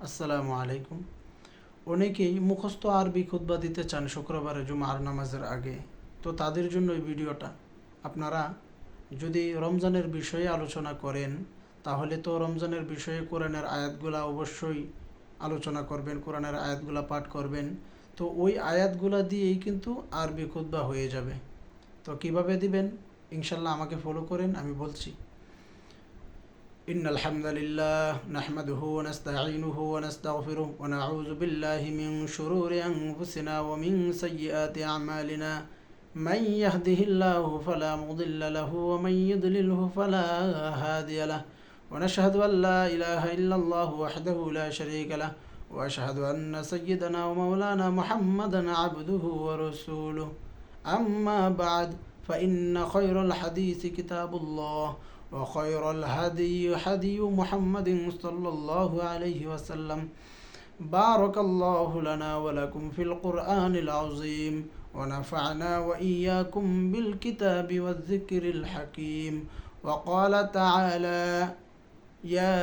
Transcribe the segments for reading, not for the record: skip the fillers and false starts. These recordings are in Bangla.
আসসালামু আলাইকুম। অনেকেই মুখস্থ আরবি খুতবা দিতে চান শুক্রবারে জুমার নামাজের আগে। তো তাদের জন্য এই ভিডিওটা। আপনারা যদি রমজানের বিষয়ে আলোচনা করেন, তাহলে তো রমজানের বিষয়ে কোরআনের আয়াতগুলা অবশ্যই আলোচনা করবেন, কোরআনের আয়াতগুলা পাঠ করবেন। তো ওই আয়াতগুলা দিয়েই কিন্তু আরবি খুতবা হয়ে যাবে। তো কিভাবে দিবেন? ইনশাল্লাহ আমাকে ফলো করেন, আমি বলছি। إن الحمد لله نحمده ونستعينه ونستغفره ونعوذ بالله من شرور أنفسنا ومن سيئات أعمالنا من يهده الله فلا مضل له ومن يضلله فلا هادي له ونشهد أن لا إله إلا الله وحده لا شريك له وأشهد أن سيدنا ومولانا محمدا عبده ورسوله أما بعد فإن خير الحديث كتاب الله وخير الهدي هدي محمد صلى الله عليه وسلم بارك الله لنا ولكم في القرآن العظيم ونفعنا وإياكم بالكتاب والذكر الحكيم وقال تعالى يا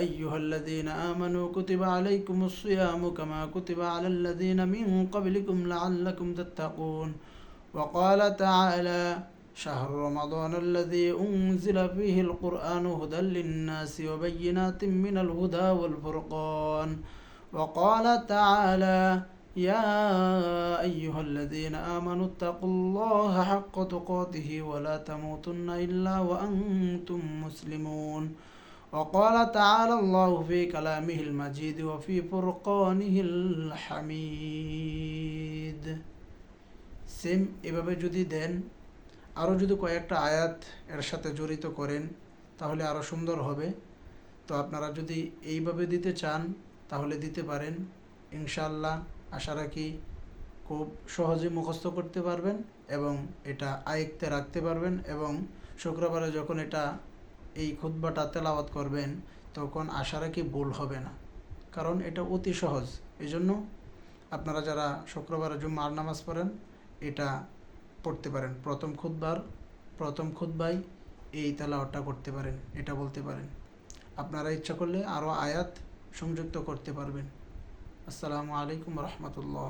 أيها الذين آمنوا كتب عليكم الصيام كما كتب على الذين من قبلكم لعلكم تتقون وقال تعالى شهر رمضان الذي أنزل فيه القرآن هدى للناس وبينات من الهدى والفرقان وقال تعالى يا أيها الذين آمنوا اتقوا الله حق تقاته ولا تموتن إلا وأنتم مسلمون وقال تعالى الله في كلامه المجيد وفي فرقانه الحميد সেম এভাবে যদি দেন, আরও যদি কয়েকটা আয়াত এর সাথে জড়িত করেন তাহলে আরও সুন্দর হবে। তো আপনারা যদি এইভাবে দিতে চান তাহলে দিতে পারেন। ইনশাআল্লাহ আশা রাখি খুব সহজে মুখস্থ করতে পারবেন এবং এটা আয়ত্তে রাখতে পারবেন, এবং শুক্রবারে যখন এই খুতবাটা তেলাওয়াত করবেন তখন আশা রাখি ভুল হবে না, কারণ এটা অতি সহজ। এই জন্য আপনারা যারা শুক্রবারে জুমার নামাজ পড়েন এটা পড়তে পারেন। প্রথম খুতবায় এই তেলাওয়াতটা করতে পারেন, এটা বলতে পারেন। আপনারা ইচ্ছা করলে আরও আয়াত সংযুক্ত করতে পারবেন। আসসালামু আলাইকুম রহমতুল্লাহ।